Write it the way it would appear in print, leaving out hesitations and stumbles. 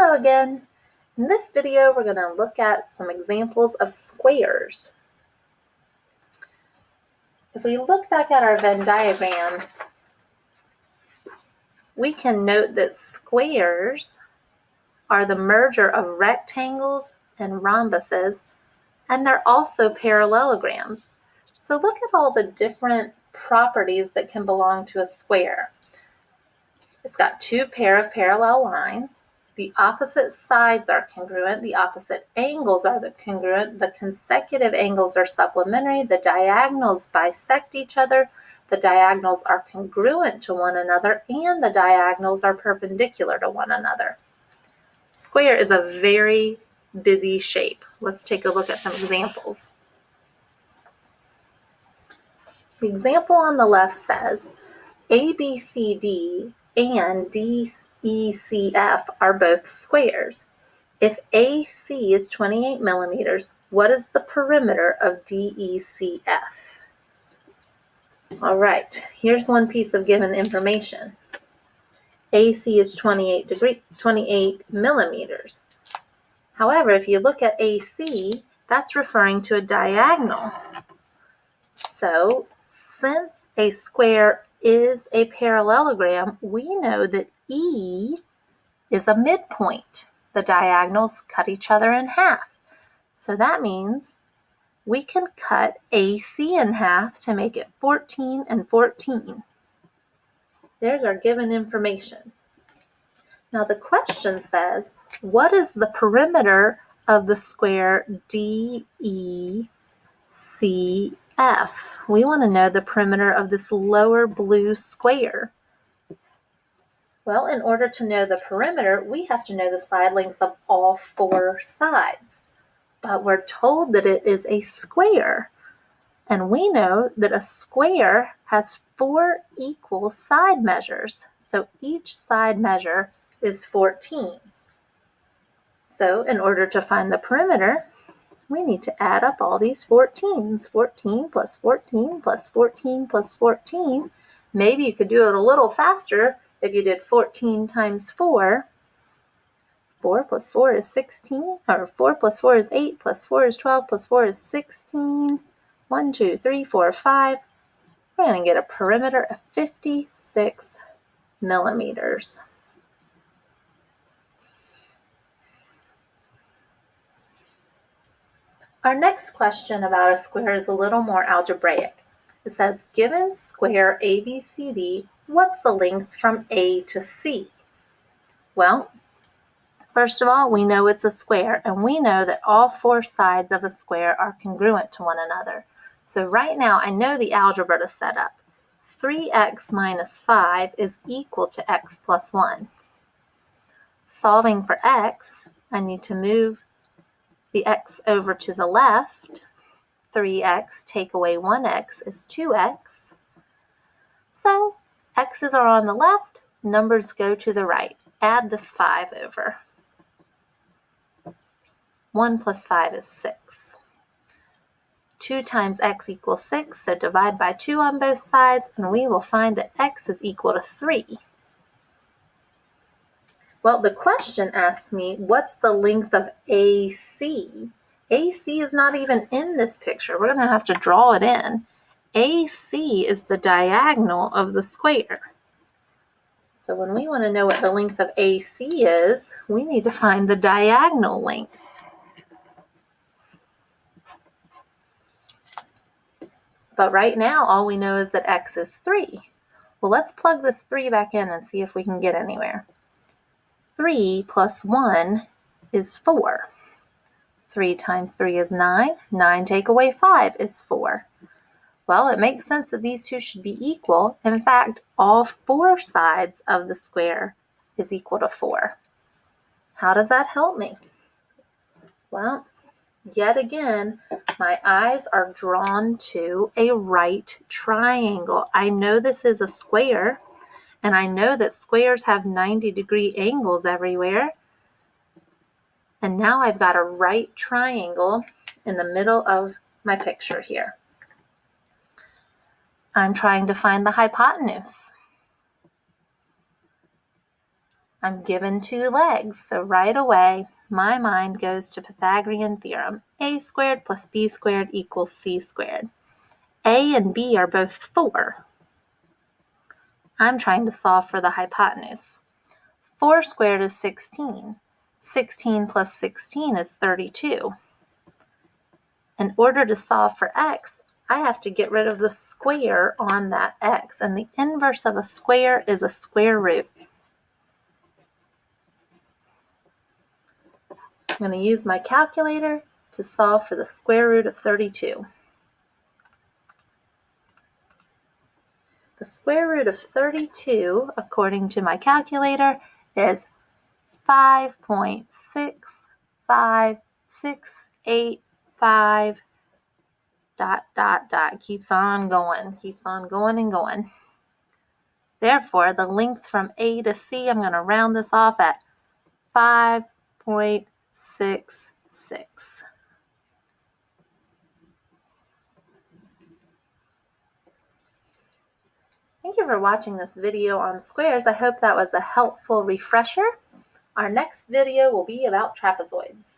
Hello again. In this video, we're going to look at some examples of squares. If we look back at our Venn diagram, we can note that squares are the merger of rectangles and rhombuses, and they're also parallelograms. So look at all the different properties that can belong to a square. It's got two pair of parallel lines. The opposite sides are congruent. The opposite angles are congruent. The consecutive angles are supplementary. The diagonals bisect each other. The diagonals are congruent to one another, and the diagonals are perpendicular to one another. Square is a very busy shape. Let's take a look at some examples. The example on the left says ABCD and DECF are both squares. If AC is 28 millimeters, what is the perimeter of DECF? All right, here's one piece of given information. AC is 28 millimeters. However, if you look at AC, that's referring to a diagonal. So, since a square is a parallelogram, we know that E is a midpoint. The diagonals cut each other in half. So that means we can cut AC in half to make it 14 and 14. There's our given information. Now the question says, what is the perimeter of the square DECF? We want to know the perimeter of this lower blue square. Well, in order to know the perimeter, we have to know the side lengths of all four sides. But we're told that it is a square. And we know that a square has 4 equal side measures. So each side measure is 14. So in order to find the perimeter, we need to add up all these 14s. 14 plus 14 plus 14 plus 14. Maybe you could do it a little faster if you did 14 times 4. 4 plus 4 is 16, or 4 plus 4 is 8, plus 4 is 12, plus 4 is 16. 1, 2, 3, 4, 5. We're going to get a perimeter of 56 millimeters. Our next question about a square is a little more algebraic. It says, given square ABCD, what's the length from A to C? Well, first of all, we know it's a square, and we know that all 4 sides of a square are congruent to one another. So right now, I know the algebra to set up. 3x minus 5 is equal to x plus 1. Solving for x, I need to move the x over to the left. 3x take away 1x is 2x. So x's are on the left, numbers go to the right. Add this 5 over. 1 plus 5 is 6. 2 times x equals 6, so divide by 2 on both sides, and we will find that x is equal to 3. Well, the question asks me, what's the length of AC? AC is not even in this picture. We're going to have to draw it in. AC is the diagonal of the square. So when we want to know what the length of AC is, we need to find the diagonal length. But right now, all we know is that x is 3. Well, let's plug this 3 back in and see if we can get anywhere. 3 plus 1 is 4. 3 times 3 is 9. 9 take away 5 is 4. Well, it makes sense that these two should be equal. In fact, all 4 sides of the square is equal to 4. How does that help me? Well, yet again, my eyes are drawn to a right triangle. I know this is a square, and I know that squares have 90-degree angles everywhere. And now I've got a right triangle in the middle of my picture here. I'm trying to find the hypotenuse. I'm given two legs, so right away, my mind goes to Pythagorean theorem. A squared plus b squared equals c squared. A and b are both 4. I'm trying to solve for the hypotenuse. 4 squared is 16. 16 plus 16 is 32. In order to solve for x, I have to get rid of the square on that x, and the inverse of a square is a square root. I'm going to use my calculator to solve for the square root of 32. The square root of 32, according to my calculator, is 5.65685 ... keeps on going and going. Therefore, the length from A to C, I'm going to round this off at 5.66. Thank you for watching this video on squares. I hope that was a helpful refresher. Our next video will be about trapezoids.